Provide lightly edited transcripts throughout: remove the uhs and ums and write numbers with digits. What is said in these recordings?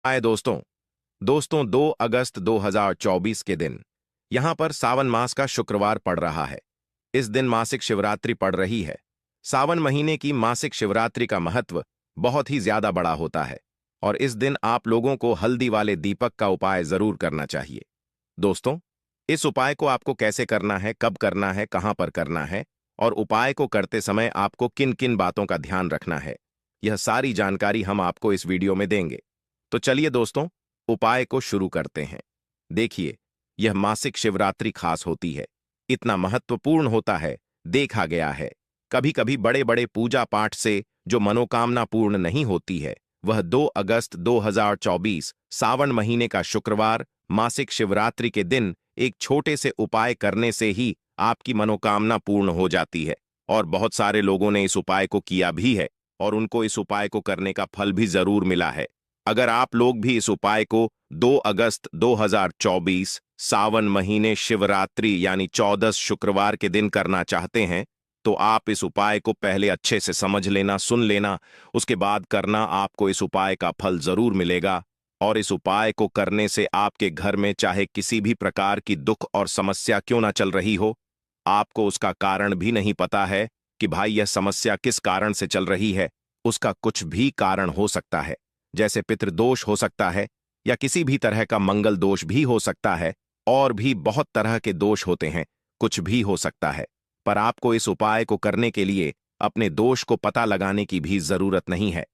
आए दोस्तों दोस्तों 2 अगस्त 2024 के दिन यहां पर सावन मास का शुक्रवार पड़ रहा है। इस दिन मासिक शिवरात्रि पड़ रही है। सावन महीने की मासिक शिवरात्रि का महत्व बहुत ही ज्यादा बड़ा होता है और इस दिन आप लोगों को हल्दी वाले दीपक का उपाय जरूर करना चाहिए। दोस्तों, इस उपाय को आपको कैसे करना है, कब करना है, कहां पर करना है और उपाय को करते समय आपको किन किन बातों का ध्यान रखना है, यह सारी जानकारी हम आपको इस वीडियो में देंगे। तो चलिए दोस्तों, उपाय को शुरू करते हैं। देखिए, यह मासिक शिवरात्रि खास होती है, इतना महत्वपूर्ण होता है। देखा गया है कभी कभी बड़े बड़े पूजा पाठ से जो मनोकामना पूर्ण नहीं होती है, वह 2 अगस्त 2024 सावन महीने का शुक्रवार मासिक शिवरात्रि के दिन एक छोटे से उपाय करने से ही आपकी मनोकामना पूर्ण हो जाती है। और बहुत सारे लोगों ने इस उपाय को किया भी है और उनको इस उपाय को करने का फल भी जरूर मिला है। अगर आप लोग भी इस उपाय को 2 अगस्त 2024 सावन महीने शिवरात्रि यानी 14 शुक्रवार के दिन करना चाहते हैं, तो आप इस उपाय को पहले अच्छे से समझ लेना, सुन लेना, उसके बाद करना। आपको इस उपाय का फल जरूर मिलेगा और इस उपाय को करने से आपके घर में चाहे किसी भी प्रकार की दुख और समस्या क्यों ना चल रही हो, आपको उसका कारण भी नहीं पता है कि भाई यह समस्या किस कारण से चल रही है। उसका कुछ भी कारण हो सकता है, जैसे पितृदोष हो सकता है या किसी भी तरह का मंगल दोष भी हो सकता है, और भी बहुत तरह के दोष होते हैं, कुछ भी हो सकता है। पर आपको इस उपाय को करने के लिए अपने दोष को पता लगाने की भी जरूरत नहीं है।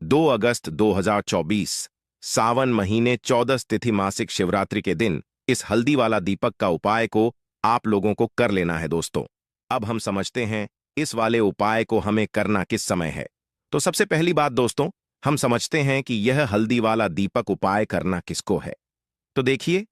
2 अगस्त 2024 सावन महीने 14 तिथि मासिक शिवरात्रि के दिन इस हल्दी वाला दीपक का उपाय को आप लोगों को कर लेना है। दोस्तों, अब हम समझते हैं इस वाले उपाय को हमें करना किस समय है। तो सबसे पहली बात दोस्तों, हम समझते हैं कि यह हल्दी वाला दीपक उपाय करना किसको है। तो देखिए,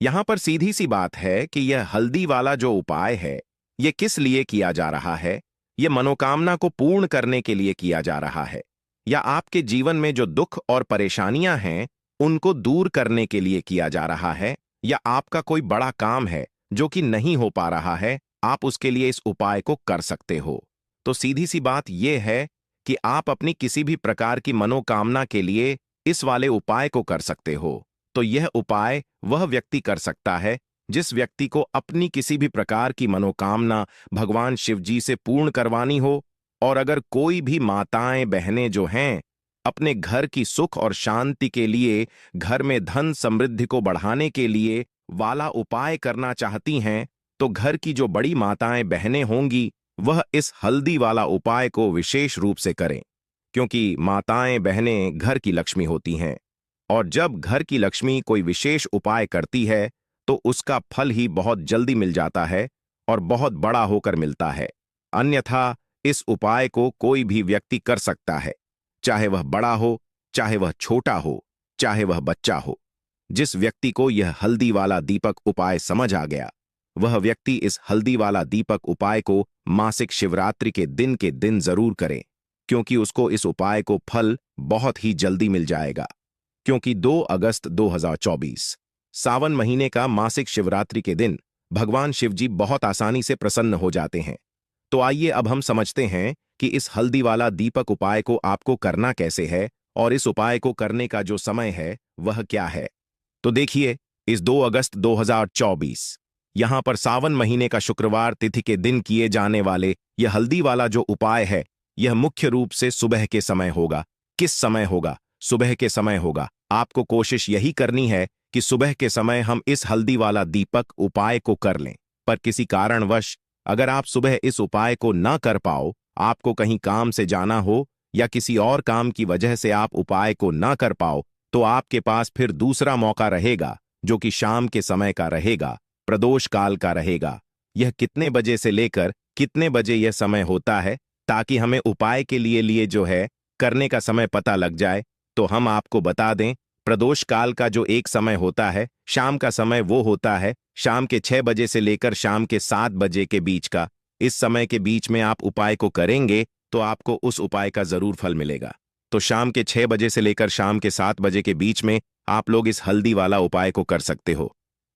यहां पर सीधी सी बात है कि यह हल्दी वाला जो उपाय है, यह किस लिए किया जा रहा है। यह मनोकामना को पूर्ण करने के लिए किया जा रहा है, या आपके जीवन में जो दुख और परेशानियां हैं उनको दूर करने के लिए किया जा रहा है, या आपका कोई बड़ा काम है जो कि नहीं हो पा रहा है, आप उसके लिए इस उपाय को कर सकते हो। तो सीधी सी बात यह है कि आप अपनी किसी भी प्रकार की मनोकामना के लिए इस वाले उपाय को कर सकते हो। तो यह उपाय वह व्यक्ति कर सकता है जिस व्यक्ति को अपनी किसी भी प्रकार की मनोकामना भगवान शिव जी से पूर्ण करवानी हो। और अगर कोई भी माताएं बहनें जो हैं अपने घर की सुख और शांति के लिए, घर में धन समृद्धि को बढ़ाने के लिए वाला उपाय करना चाहती हैं, तो घर की जो बड़ी माताएं बहनें होंगी वह इस हल्दी वाला उपाय को विशेष रूप से करें, क्योंकि माताएं बहनें घर की लक्ष्मी होती हैं। और जब घर की लक्ष्मी कोई विशेष उपाय करती है तो उसका फल ही बहुत जल्दी मिल जाता है और बहुत बड़ा होकर मिलता है। अन्यथा इस उपाय को कोई भी व्यक्ति कर सकता है, चाहे वह बड़ा हो, चाहे वह छोटा हो, चाहे वह बच्चा हो। जिस व्यक्ति को यह हल्दी वाला दीपक उपाय समझ आ गया, वह व्यक्ति इस हल्दी वाला दीपक उपाय को मासिक शिवरात्रि के दिन जरूर करे, क्योंकि उसको इस उपाय को फल बहुत ही जल्दी मिल जाएगा। क्योंकि 2 अगस्त 2024 सावन महीने का मासिक शिवरात्रि के दिन भगवान शिव जी बहुत आसानी से प्रसन्न हो जाते हैं। तो आइए अब हम समझते हैं कि इस हल्दी वाला दीपक उपाय को आपको करना कैसे है और इस उपाय को करने का जो समय है वह क्या है। तो देखिए, इस 2 अगस्त 2024 यहां पर सावन महीने का शुक्रवार तिथि के दिन किए जाने वाले यह हल्दी वाला जो उपाय है, यह मुख्य रूप से सुबह के समय होगा। किस समय होगा? सुबह के समय होगा। आपको कोशिश यही करनी है कि सुबह के समय हम इस हल्दी वाला दीपक उपाय को कर लें। पर किसी कारणवश अगर आप सुबह इस उपाय को ना कर पाओ, आपको कहीं काम से जाना हो या किसी और काम की वजह से आप उपाय को ना कर पाओ, तो आपके पास फिर दूसरा मौका रहेगा, जो कि शाम के समय का रहेगा, प्रदोष काल का रहेगा। यह कितने बजे से लेकर कितने बजे यह समय होता है, ताकि हमें उपाय के लिए जो है करने का समय पता लग जाए, तो हम आपको बता दें। प्रदोष काल का जो एक समय होता है, शाम का समय, वो होता है शाम के 6 बजे से लेकर शाम के 7 बजे के बीच का। इस समय के बीच में आप उपाय को करेंगे तो आपको उस उपाय का जरूर फल मिलेगा। तो शाम के 6 बजे से लेकर शाम के 7 बजे के बीच में आप लोग इस हल्दी वाला उपाय को कर सकते हो।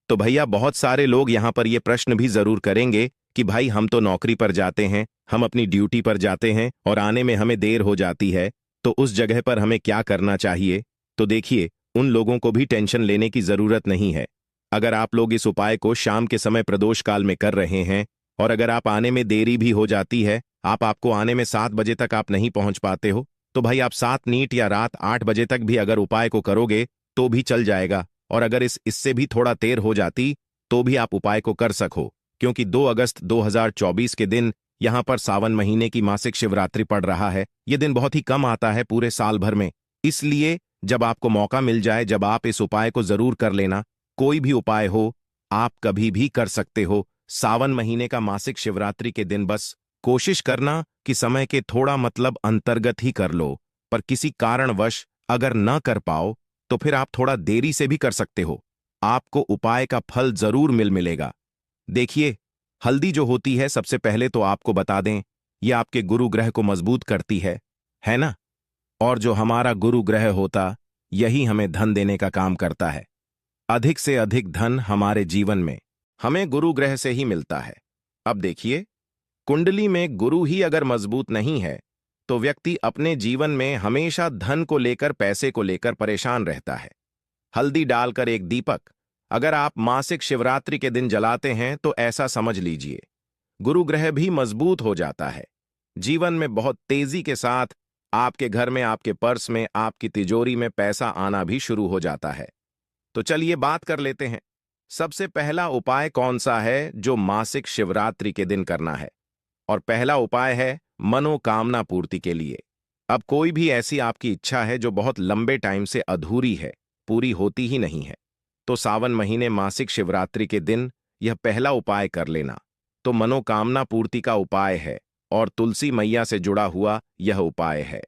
तो भैया, बहुत सारे लोग यहां पर ये प्रश्न भी जरूर करेंगे कि भाई, हम तो नौकरी पर जाते हैं, हम अपनी ड्यूटी पर जाते हैं और आने में हमें देर हो जाती है, तो उस जगह पर हमें क्या करना चाहिए। तो देखिए, उन लोगों को भी टेंशन लेने की जरूरत नहीं है। अगर आप लोग इस उपाय को शाम के समय प्रदोष काल में कर रहे हैं और अगर आप आने में देरी भी हो जाती है, आपको आने में 7 बजे तक आप नहीं पहुंच पाते हो, तो भाई आप 7 नीट या रात 8 बजे तक भी अगर उपाय को करोगे तो भी चल जाएगा। और अगर इससे भी थोड़ा देर हो जाती तो भी आप उपाय को कर सको, क्योंकि 2 अगस्त 2024 के दिन यहां पर सावन महीने की मासिक शिवरात्रि पड़ रहा है। यह दिन बहुत ही कम आता है पूरे साल भर में, इसलिए जब आपको मौका मिल जाए जब आप इस उपाय को जरूर कर लेना। कोई भी उपाय हो आप कभी भी कर सकते हो। सावन महीने का मासिक शिवरात्रि के दिन बस कोशिश करना कि समय के थोड़ा अंतर्गत ही कर लो, पर किसी कारणवश अगर न कर पाओ तो फिर आप थोड़ा देरी से भी कर सकते हो। आपको उपाय का फल जरूर मिलेगा। देखिए, हल्दी जो होती है, सबसे पहले तो आपको बता दें, ये आपके गुरु ग्रह को मजबूत करती है ना? और जो हमारा गुरु ग्रह होता, यही हमें धन देने का काम करता है। अधिक से अधिक धन हमारे जीवन में हमें गुरु ग्रह से ही मिलता है। अब देखिए, कुंडली में गुरु ही अगर मजबूत नहीं है तो व्यक्ति अपने जीवन में हमेशा धन को लेकर, पैसे को लेकर परेशान रहता है। हल्दी डालकर एक दीपक अगर आप मासिक शिवरात्रि के दिन जलाते हैं तो ऐसा समझ लीजिए गुरु ग्रह भी मजबूत हो जाता है। जीवन में बहुत तेजी के साथ आपके घर में, आपके पर्स में, आपकी तिजोरी में पैसा आना भी शुरू हो जाता है। तो चलिए बात कर लेते हैं, सबसे पहला उपाय कौन सा है जो मासिक शिवरात्रि के दिन करना है। और पहला उपाय है मनोकामना पूर्ति के लिए। अब कोई भी ऐसी आपकी इच्छा है जो बहुत लंबे टाइम से अधूरी है, पूरी होती ही नहीं है, तो सावन महीने मासिक शिवरात्रि के दिन यह पहला उपाय कर लेना। तो मनोकामना पूर्ति का उपाय है और तुलसी मैया से जुड़ा हुआ यह उपाय है।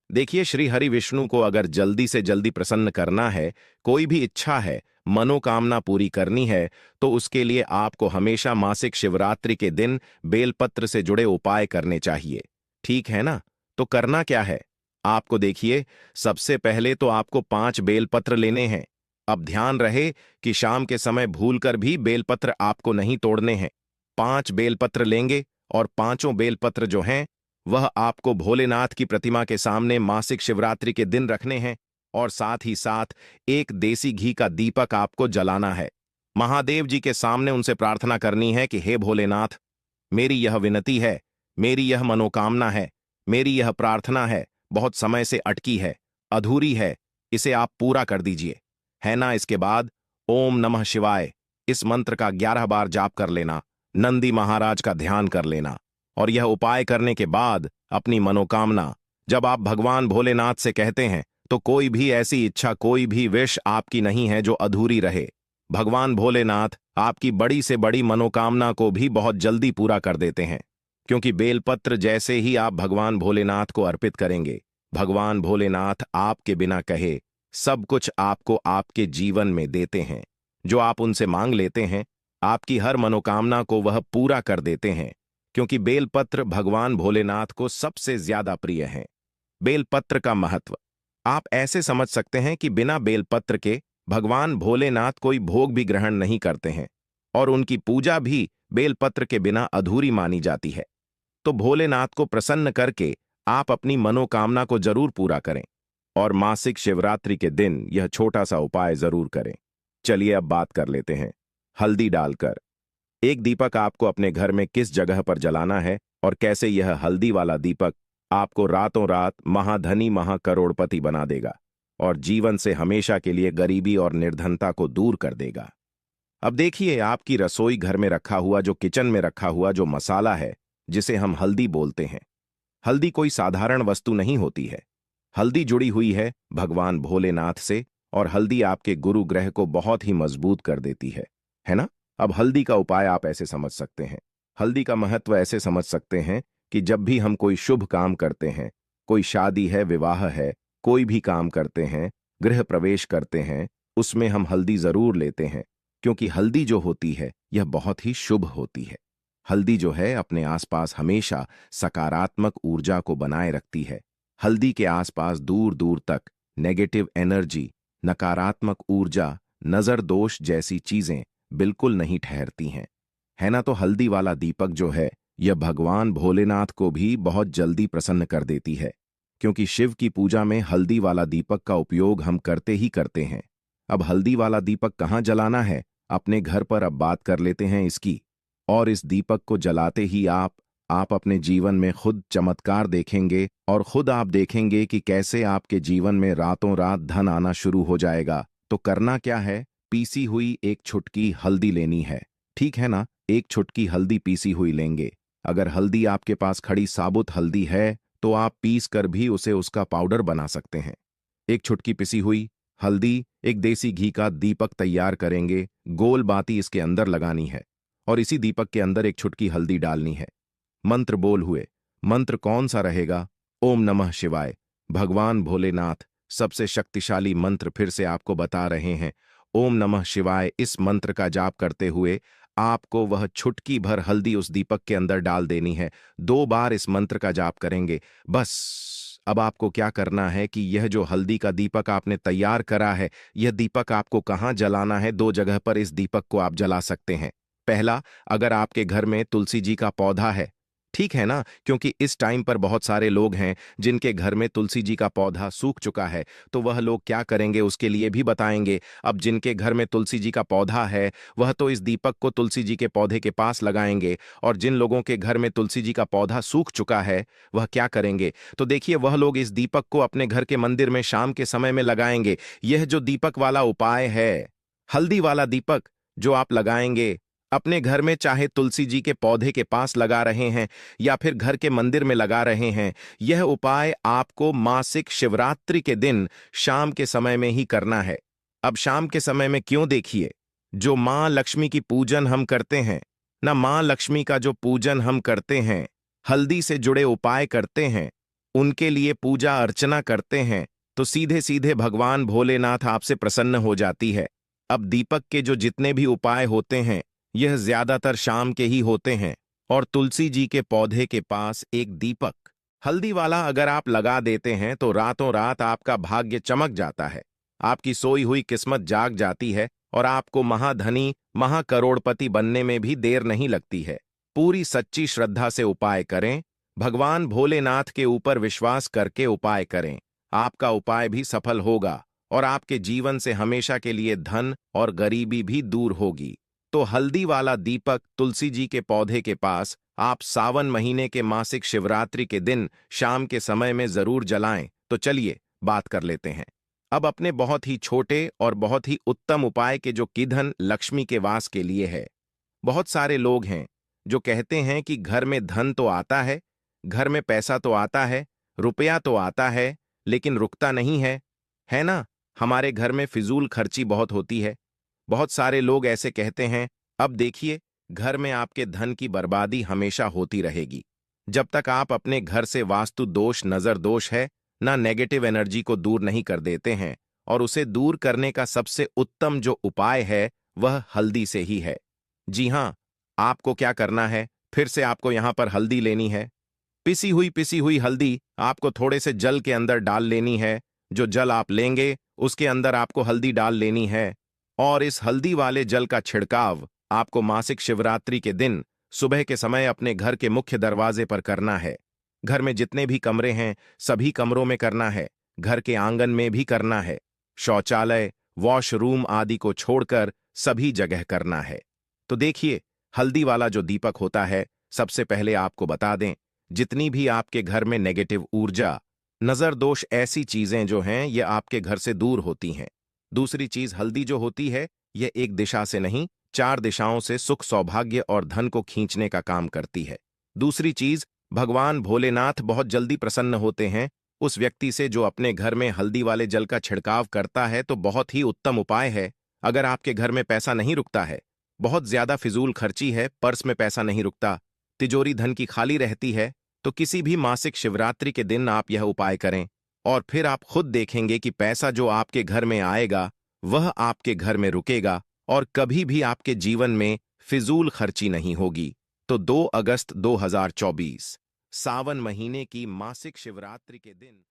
देखिए, श्री हरि विष्णु को अगर जल्दी से जल्दी प्रसन्न करना है, कोई भी इच्छा है, मनोकामना पूरी करनी है, तो उसके लिए आपको हमेशा मासिक शिवरात्रि के दिन बेलपत्र से जुड़े उपाय करने चाहिए। ठीक है ना? तो करना क्या है आपको, देखिए, सबसे पहले तो आपको 5 बेलपत्र लेने हैं। अब ध्यान रहे कि शाम के समय भूलकर भी बेलपत्र आपको नहीं तोड़ने हैं। 5 बेलपत्र लेंगे और पांचों बेलपत्र जो हैं वह आपको भोलेनाथ की प्रतिमा के सामने मासिक शिवरात्रि के दिन रखने हैं और साथ ही साथ एक देसी घी का दीपक आपको जलाना है। महादेव जी के सामने उनसे प्रार्थना करनी है कि हे भोलेनाथ, मेरी यह विनती है, मेरी यह मनोकामना है, मेरी यह प्रार्थना है, बहुत समय से अटकी है, अधूरी है, इसे आप पूरा कर दीजिए, है ना? इसके बाद ओम नमः शिवाय इस मंत्र का 11 बार जाप कर लेना, नंदी महाराज का ध्यान कर लेना और यह उपाय करने के बाद अपनी मनोकामना जब आप भगवान भोलेनाथ से कहते हैं तो कोई भी ऐसी इच्छा, कोई भी विश आपकी नहीं है जो अधूरी रहे। भगवान भोलेनाथ आपकी बड़ी से बड़ी मनोकामना को भी बहुत जल्दी पूरा कर देते हैं, क्योंकि बेलपत्र जैसे ही आप भगवान भोलेनाथ को अर्पित करेंगे, भगवान भोलेनाथ आपके बिना कहे सब कुछ आपको आपके जीवन में देते हैं। जो आप उनसे मांग लेते हैं, आपकी हर मनोकामना को वह पूरा कर देते हैं, क्योंकि बेलपत्र भगवान भोलेनाथ को सबसे ज्यादा प्रिय हैं। बेलपत्र का महत्व आप ऐसे समझ सकते हैं कि बिना बेलपत्र के भगवान भोलेनाथ कोई भोग भी ग्रहण नहीं करते हैं और उनकी पूजा भी बेलपत्र के बिना अधूरी मानी जाती है। तो भोलेनाथ को प्रसन्न करके आप अपनी मनोकामना को जरूर पूरा करें और मासिक शिवरात्रि के दिन यह छोटा सा उपाय जरूर करें। चलिए अब बात कर लेते हैं हल्दी डालकर एक दीपक आपको अपने घर में किस जगह पर जलाना है और कैसे यह हल्दी वाला दीपक आपको रातों रात महाधनी महाकरोड़पति बना देगा और जीवन से हमेशा के लिए गरीबी और निर्धनता को दूर कर देगा। अब देखिए, आपकी रसोई घर में रखा हुआ, जो किचन में रखा हुआ जो मसाला है, जिसे हम हल्दी बोलते हैं, हल्दी कोई साधारण वस्तु नहीं होती है। हल्दी जुड़ी हुई है भगवान भोलेनाथ से और हल्दी आपके गुरु ग्रह को बहुत ही मजबूत कर देती है ना? अब हल्दी का उपाय आप ऐसे समझ सकते हैं, हल्दी का महत्व ऐसे समझ सकते हैं कि जब भी हम कोई शुभ काम करते हैं, कोई शादी है, विवाह है, कोई भी काम करते हैं, गृह प्रवेश करते हैं, उसमें हम हल्दी जरूर लेते हैं, क्योंकि हल्दी जो होती है यह बहुत ही शुभ होती है। हल्दी जो है अपने आसपास हमेशा सकारात्मक ऊर्जा को बनाए रखती है। हल्दी के आसपास दूर दूर तक नेगेटिव एनर्जी, नकारात्मक ऊर्जा, नजर दोष जैसी चीजें बिल्कुल नहीं ठहरती हैं, है ना? तो हल्दी वाला दीपक जो है यह भगवान भोलेनाथ को भी बहुत जल्दी प्रसन्न कर देती है। क्योंकि शिव की पूजा में हल्दी वाला दीपक का उपयोग हम करते ही करते हैं। अब हल्दी वाला दीपक कहाँ जलाना है, अपने घर पर अब बात कर लेते हैं इसकी। और इस दीपक को जलाते ही आप अपने जीवन में खुद चमत्कार देखेंगे और खुद आप देखेंगे कि कैसे आपके जीवन में रातों रात धन आना शुरू हो जाएगा। तो करना क्या है, पीसी हुई एक छुटकी हल्दी लेनी है। ठीक है ना, एक छुटकी हल्दी पीसी हुई लेंगे। अगर हल्दी आपके पास खड़ी साबुत हल्दी है तो आप पीस कर भी उसे उसका पाउडर बना सकते हैं। एक छुटकी पिसी हुई हल्दी, एक देसी घी का दीपक तैयार करेंगे। गोल बाती इसके अंदर लगानी है और इसी दीपक के अंदर एक छुटकी हल्दी डालनी है। मंत्र बोल हुए। मंत्र कौन सा रहेगा? ओम नमः शिवाय। भगवान भोलेनाथ सबसे शक्तिशाली मंत्र फिर से आपको बता रहे हैं। ओम नमः शिवाय इस मंत्र का जाप करते हुए आपको वह छुटकी भर हल्दी उस दीपक के अंदर डाल देनी है। 2 बार इस मंत्र का जाप करेंगे बस। अब आपको क्या करना है कि यह जो हल्दी का दीपक आपने तैयार करा है, यह दीपक आपको कहाँ जलाना है? 2 जगह पर इस दीपक को आप जला सकते हैं। पहला, अगर आपके घर में तुलसी जी का पौधा है, ठीक है ना, क्योंकि इस टाइम पर बहुत सारे लोग हैं जिनके घर में तुलसी जी का पौधा सूख चुका है, तो वह लोग क्या करेंगे उसके लिए भी बताएंगे। अब जिनके घर में तुलसी जी का पौधा है वह तो इस दीपक को तुलसी जी के पौधे के पास लगाएंगे, और जिन लोगों के घर में तुलसी जी का पौधा सूख चुका है वह क्या करेंगे, तो देखिए वह लोग इस दीपक को अपने घर के मंदिर में शाम के समय में लगाएंगे। यह जो दीपक वाला उपाय है, हल्दी वाला दीपक जो आप लगाएंगे अपने घर में, चाहे तुलसी जी के पौधे के पास लगा रहे हैं या फिर घर के मंदिर में लगा रहे हैं, यह उपाय आपको मासिक शिवरात्रि के दिन शाम के समय में ही करना है। अब शाम के समय में क्यों? देखिए, जो मां लक्ष्मी की पूजन हम करते हैं ना, मां लक्ष्मी का जो पूजन हम करते हैं, हल्दी से जुड़े उपाय करते हैं, उनके लिए पूजा अर्चना करते हैं, तो सीधे सीधे भगवान भोलेनाथ आपसे प्रसन्न हो जाती है। अब दीपक के जो जितने भी उपाय होते हैं यह ज्यादातर शाम के ही होते हैं, और तुलसी जी के पौधे के पास एक दीपक हल्दी वाला अगर आप लगा देते हैं तो रातों रात आपका भाग्य चमक जाता है, आपकी सोई हुई किस्मत जाग जाती है और आपको महाधनी महाकरोड़पति बनने में भी देर नहीं लगती है। पूरी सच्ची श्रद्धा से उपाय करें, भगवान भोलेनाथ के ऊपर विश्वास करके उपाय करें। आपका उपाय भी सफल होगा और आपके जीवन से हमेशा के लिए धन और गरीबी भी दूर होगी। तो हल्दी वाला दीपक तुलसी जी के पौधे के पास आप सावन महीने के मासिक शिवरात्रि के दिन शाम के समय में जरूर जलाएं। तो चलिए बात कर लेते हैं अब अपने बहुत ही छोटे और बहुत ही उत्तम उपाय के, जो कि धन लक्ष्मी के वास के लिए है। बहुत सारे लोग हैं जो कहते हैं कि घर में धन तो आता है, घर में पैसा तो आता है, रुपया तो आता है, लेकिन रुकता नहीं है ना? हमारे घर में फिजूल खर्ची बहुत होती है। बहुत सारे लोग ऐसे कहते हैं। अब देखिए, घर में आपके धन की बर्बादी हमेशा होती रहेगी जब तक आप अपने घर से वास्तु दोष, नजर दोष है ना, नेगेटिव एनर्जी को दूर नहीं कर देते हैं। और उसे दूर करने का सबसे उत्तम जो उपाय है वह हल्दी से ही है। जी हां, आपको क्या करना है, फिर से आपको यहां पर हल्दी लेनी है। पिसी हुई हल्दी आपको थोड़े से जल के अंदर डाल लेनी है। जो जल आप लेंगे उसके अंदर आपको हल्दी डाल लेनी है, और इस हल्दी वाले जल का छिड़काव आपको मासिक शिवरात्रि के दिन सुबह के समय अपने घर के मुख्य दरवाजे पर करना है। घर में जितने भी कमरे हैं सभी कमरों में करना है, घर के आंगन में भी करना है, शौचालय, वॉशरूम आदि को छोड़कर सभी जगह करना है। तो देखिए, हल्दी वाला जो दीपक होता है, सबसे पहले आपको बता दें, जितनी भी आपके घर में नेगेटिव ऊर्जा, नजर दोष, ऐसी चीजें जो हैं ये आपके घर से दूर होती हैं। दूसरी चीज, हल्दी जो होती है यह एक दिशा से नहीं 4 दिशाओं से सुख, सौभाग्य और धन को खींचने का काम करती है। दूसरी चीज, भगवान भोलेनाथ बहुत जल्दी प्रसन्न होते हैं उस व्यक्ति से जो अपने घर में हल्दी वाले जल का छिड़काव करता है। तो बहुत ही उत्तम उपाय है। अगर आपके घर में पैसा नहीं रुकता है, बहुत ज्यादा फिजूल खर्ची है, पर्स में पैसा नहीं रुकता, तिजोरी धन की खाली रहती है, तो किसी भी मासिक शिवरात्रि के दिन आप यह उपाय करें और फिर आप खुद देखेंगे कि पैसा जो आपके घर में आएगा वह आपके घर में रुकेगा और कभी भी आपके जीवन में फिजूल खर्ची नहीं होगी। तो 2 अगस्त 2024 सावन महीने की मासिक शिवरात्रि के दिन